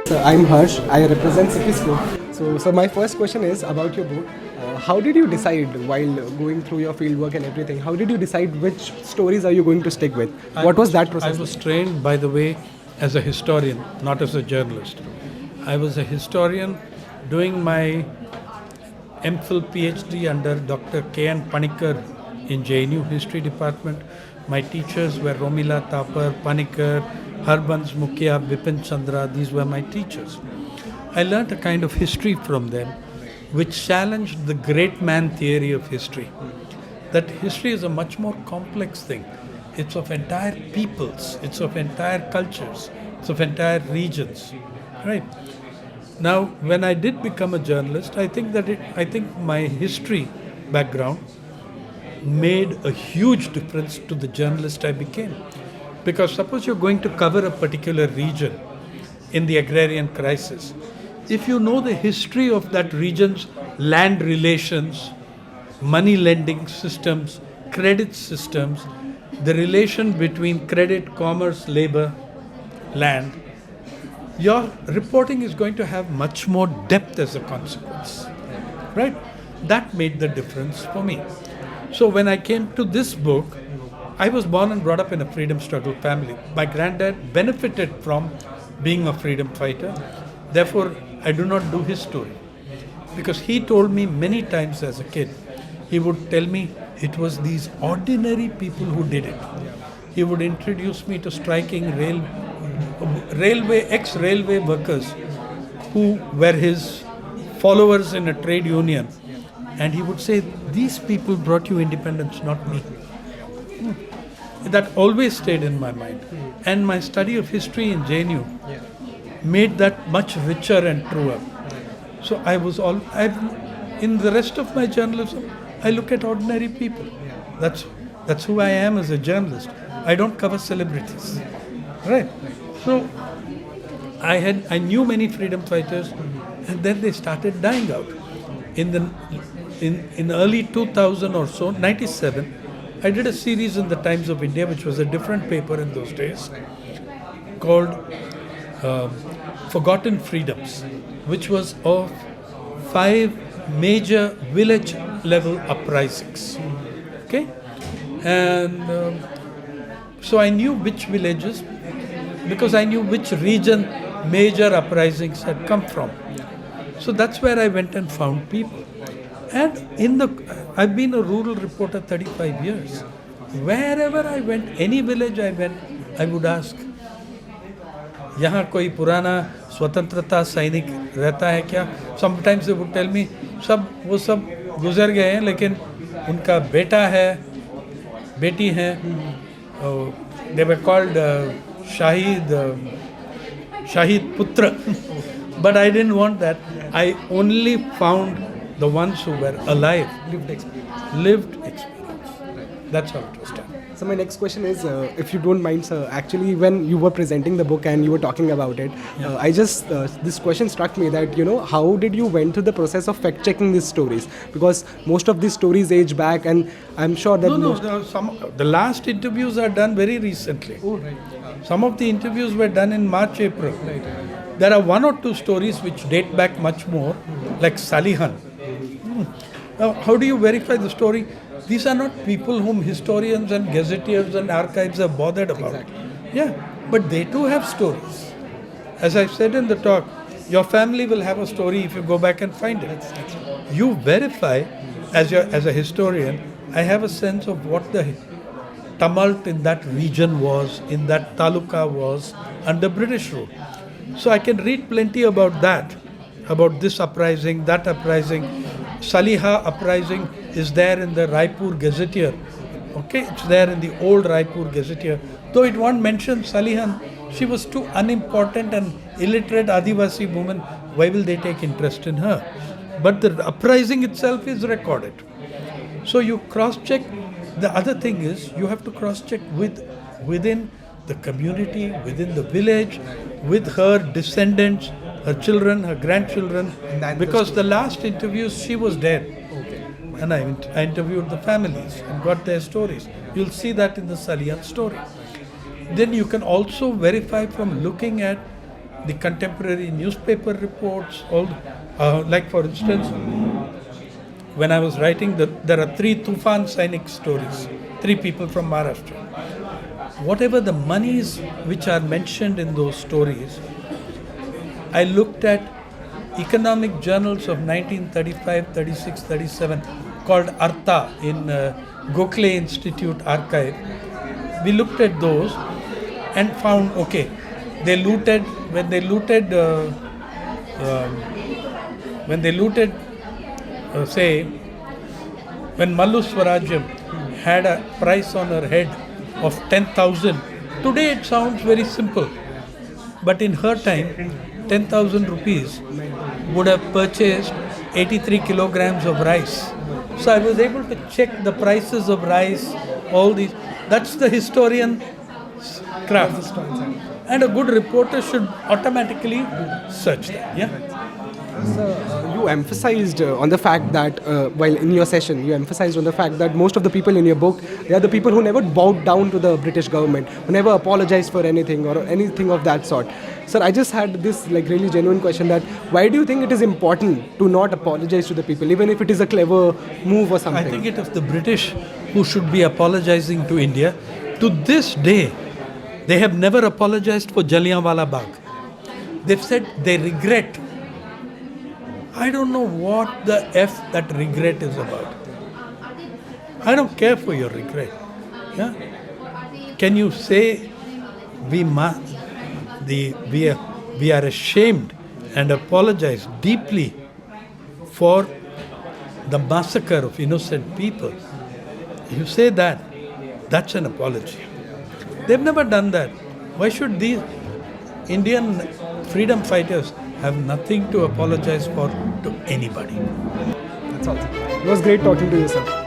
So I'm Harsh. I represent Cityscope. So my first question is about your book. How did you decide while going through your fieldwork and everything? How did you decide which stories are you going to stick with? What was that process? I was trained, by the way, as a historian, not as a journalist. I was a historian doing my MPhil PhD under Dr. K.N. Panikkar in JNU History Department. My teachers were Romila Thapar, Panikkar, Harbans Mukhya, Bipin Chandra. These were my teachers. I learnt a kind of history from them which challenged the great man theory of history. That history is a much more complex thing. It's of entire peoples, it's of entire cultures, it's of entire regions. Right? Now, when I did become a journalist, I think my history background made a huge difference to the journalist I became. Because suppose you're going to cover a particular region in the agrarian crisis, if you know the history of that region's land relations, money lending systems, credit systems, the relation between credit, commerce, labor, land, your reporting is going to have much more depth as a consequence. Right? That made the difference for me. So when I came to this book, I was born and brought up in a freedom struggle family. My granddad benefited from being a freedom fighter. Therefore, I do not do his story. Because he told me many times as a kid, he would tell me it was these ordinary people who did it. He would introduce me to striking ex-railway workers who were his followers in a trade union. And he would say, these people brought you independence, not me. That always stayed in my mind. And my study of history in JNU made that much richer and truer. So in the rest of my journalism, I look at ordinary people. That's who I am as a journalist. I don't cover celebrities. Right? So I knew many freedom fighters, and then they started dying out. In early 2000 or so, 97, I did a series in the Times of India, which was a different paper in those days, called Forgotten Freedoms, which was of 5 major village level uprisings. Okay? And so I knew which villages, because I knew which region major uprisings had come from. So that's where I went and found people. And I've been a rural reporter 35 years. Wherever I went, any village I went, I would ask, यहाँ कोई पुराना स्वतंत्रता सैनिक रहता है क्या? Sometimes they would tell me, वो सब गुजर गए हैं, लेकिन उनका बेटा है, बेटी है. They were called Shahid Putra. But I didn't want that. I only found the ones who were alive. Lived experience. That's how it was done. So my next question is, if you don't mind, sir, actually when you were presenting the book and you were talking about it, this question struck me that, how did you went through the process of fact checking these stories? Because most of these stories age back, and I'm sure that the last interviews are done very recently. Oh, right. Some of the interviews were done in March, April. Right. There are 1 or 2 stories which date back much more, like Salihan. Now, how do you verify the story? These are not people whom historians and gazetteers and archives are bothered about. Exactly. Yeah, but they too have stories. As I said in the talk, your family will have a story if you go back and find it. You verify, as a historian, I have a sense of what the tumult in that region was, in that taluka was, under British rule. So I can read plenty about that, about this uprising, that uprising. Saliha uprising is there in the Raipur Gazetteer. Okay, it's there in the old Raipur Gazetteer. Though it won't mention Salihan, she was too unimportant and illiterate Adivasi woman. Why will they take interest in her? But the uprising itself is recorded. So you cross-check. The other thing is, you have to cross-check within the community, within the village, with her descendants, her children, her grandchildren. Because the last interviews, she was dead. Okay. And I interviewed the families and got their stories. You'll see that in the Salihan story. Then you can also verify from looking at the contemporary newspaper reports, all like for instance, when I was writing, there are 3 Tufan Sainik stories, 3 people from Maharashtra. Whatever the monies which are mentioned in those stories, I looked at economic journals of 1935, 36, 37 called Artha in Gokhale Institute archive. We looked at those and found, okay, they looted, when they looted, say, when Mallu Swarajyam had a price on her head of 10,000, today it sounds very simple. But in her time, 10,000 rupees would have purchased 83 kilograms of rice. So I was able to check the prices of rice, all these. That's the historian craft. And a good reporter should automatically search that. Yeah. So, you emphasized on the fact that while in your session you emphasized on the fact that most of the people in your book, they are the people who never bowed down to the British government, who never apologized for anything or anything of that sort. Sir, I just had this like really genuine question that why do you think it is important to not apologize to the people, even if it is a clever move or something? I think it is the British who should be apologizing to India. To this day, they have never apologized for Jallianwala Bagh. They've said they regret. I don't know what the F that regret is about. I don't care for your regret. Yeah? Can you say we are ashamed and apologize deeply for the massacre of innocent people? You say that, that's an apology. They've never done that. Why should these Indian freedom fighters have nothing to apologize for to anybody? That's all. It was great talking to you, sir.